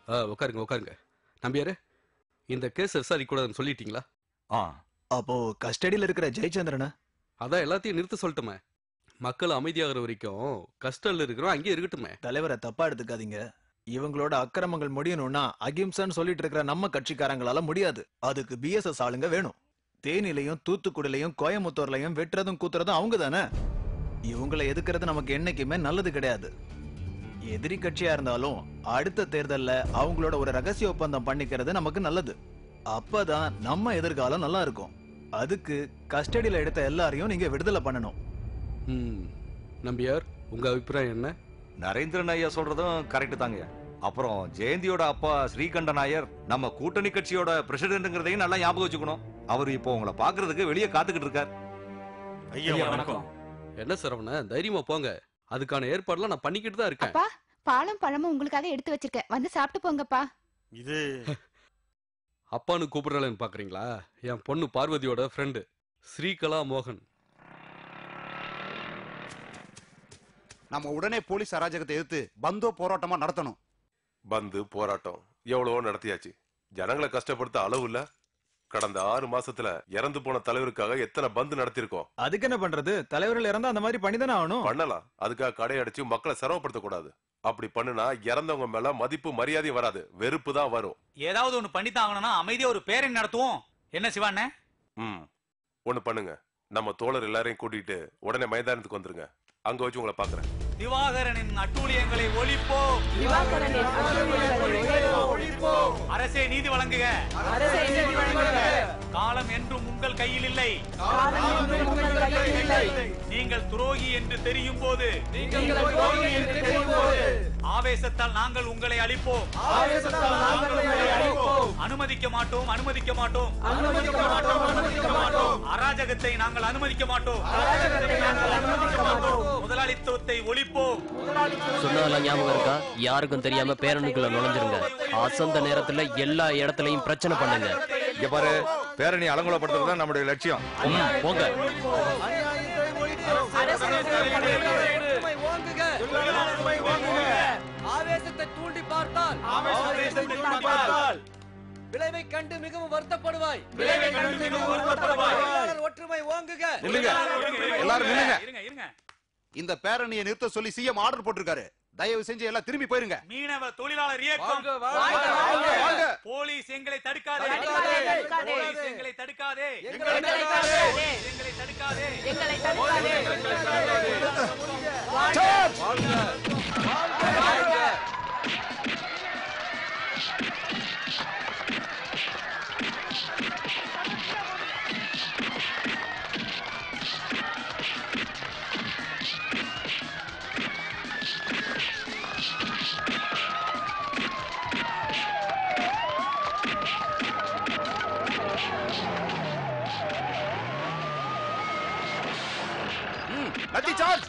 உட்காருங்க உட்காருங்க. நம்பியாரு, இந்த கேஸ் விசாரிக்க கூடாதுன்னு சொல்லிட்டீங்களா? அப்போ கஸ்டடியில இருக்கிற ஜெயச்சந்திரன அதான் எல்லாத்தையும் நிறுத்த சொல்லட்டுமே. மக்கள் அமைதியாகிற வரைக்கும் கஸ்டடியில் இருக்கிறோம், அங்கேயே இருக்கட்டுமே. தலைவரை தப்பா எடுத்துக்காதீங்க. இவங்களோட அக்கிரமங்கள் முடியணும்னா அகிம்சன்னு சொல்லிட்டு இருக்கிற நம்ம கட்சிக்காரங்களால முடியாது. அதுக்கு பிஎஸ்எஸ் ஆளுங்க வேணும். தேனிலையும் தூத்துக்குடிலையும் கோயம்புத்தூர்லயும் வெட்டுறதும் கூத்துறதும் அவங்க தானே. இவங்களை எதுக்குறது நமக்கு என்னைக்குமே நல்லது கிடையாது. எதிரி கட்சியா இருந்தாலும் அடுத்த தேர்தல்ல அவங்களோட ஒரு ரகசிய ஒப்பந்தம் பண்ணிக்கிறது நமக்கு நல்லது. அப்பதான் நம்ம எதிர்காலம் நல்லா இருக்கும். அதுக்கு கஸ்டடியில எடுத்த எல்லாரையும் நீங்க விடுதலை பண்ணணும். நம்பியார், உங்க அபிப்பிராயம் என்ன? நரேந்திரன் ஐயா சொல்றதும் கரெக்ட் தாங்க. அப்புறம் ஜெயந்தியோட அப்பா ஸ்ரீகண்ட நாயர் நம்ம கூட்டணி கட்சியோட பிரசிடென்ட்ங்கிறதையும் நல்லா ஞாபகம் வச்சுக்கணும். அவர் இப்போ உங்களை பாக்குறதுக்கு வெளியே காத்துக்கிட்டு இருக்கார். ஐயா வணக்கம். என்ன சரவண, தைரியமா போங்க. அதுக்கான ஏற்பாடுலாம் நான் பண்ணிக்கிட்டு தான் இருக்கேன். அப்பா, பாலும் பழமும் உங்களுக்காக எடுத்து வச்சிருக்கேன், வந்து சாப்பிட்டு போங்கப்பா. இது அப்பான்னு கூப்பிடுறேன்னு பாக்குறீங்களா? என் பொண்ணு பார்வதியோட ஃப்ரெண்டு ஸ்ரீகலா மோகன். நம்ம உடனே போலீஸ் அராஜகத்தை எதிர்த்து பந்தோ போராட்டமா நடத்தணும். பந்து போராட்டம் எவ்வளவோ நடத்தியாச்சு. ஜனங்களை கஷ்டப்படுத்த அளவு இல்ல. கடந்த 6 மாசத்துல இறந்து போன தலைவருக்காக எத்தனை பந்து நடத்திருக்கோம். அதுக்கு என்ன பண்றது? தலைவர்கள் இறந்தா அந்த மாதிரி பண்ணிதானே ஆகணும். பண்ணலாம். அதுக்காக கடை அடிச்சு மக்களை சிரமப்படுத்த கூடாது. அப்படி பண்ணுனா இறந்தவங்க மேல மதிப்பு மரியாதை வராது, வெறுப்பு தான் வரும். ஏதாவது ஒண்ணு பண்ணித்தான் ஆகணும்னா அமைதியா ஒரு பேரணி நடத்துவோம். என்ன சிவாண்ணே? ஒண்ணு பண்ணுங்க, நம்ம தோழர் எல்லாரையும் கூட்டிட்டு உடனே மைதானத்துக்கு வந்துருங்க. அங்க வச்சு உங்களை பாக்குறேன். திவாகரனின் அட்டூழியங்களை ஒழிப்போம். அரசே நீதி வழங்குக. காலம் என்றும் உங்கள் கையில் இல்லை. நீங்கள் துரோகி என்று தெரியும் போது ஆவேசத்தால் நாங்கள் உங்களை அழிப்போம். அனுமதிக்க மாட்டோம், அனுமதிக்க மாட்டோம். அராஜகத்தை நாங்கள் அனுமதிக்க மாட்டோம். முதலாளித்துவத்தை ஒழிப்போம். சொன்னதெல்லாம் ஞாபகம் இருக்கா? யாருக்கும் தெரியாம பேரணிக்குள்ள நுழைஞ்சிருங்க. அசந்த நேரத்துல எல்லா இடத்துலயும் பிரச்சனை பண்ணுங்க. இங்க பாரு, பேரணி அலங்கோலப்படுத்துறது தான் நம்முடைய லட்சியம். போங்க. ஆவேசத்தை தூண்டி பார்த்தால் விளைவை கண்டு மிகவும் வருத்தப்படுவாய். ஒற்றுமை ஓங்குக. எல்லாரும் நில்லுங்க. இந்த பேரணியை நிறுத்த சொல்லி சிஎம் ஆர்டர் போட்டிருக்காரு. தயவு செஞ்சு எல்லாம் திரும்பி போயிருங்க. மீனவ தொழிலாளர் இயக்கம். போலீஸ் எங்களை தடுக்காதே. போலீஸ் எங்களை தடுக்காதே. எங்களை தடுக்காதே. லத்தி சார்ஜ்.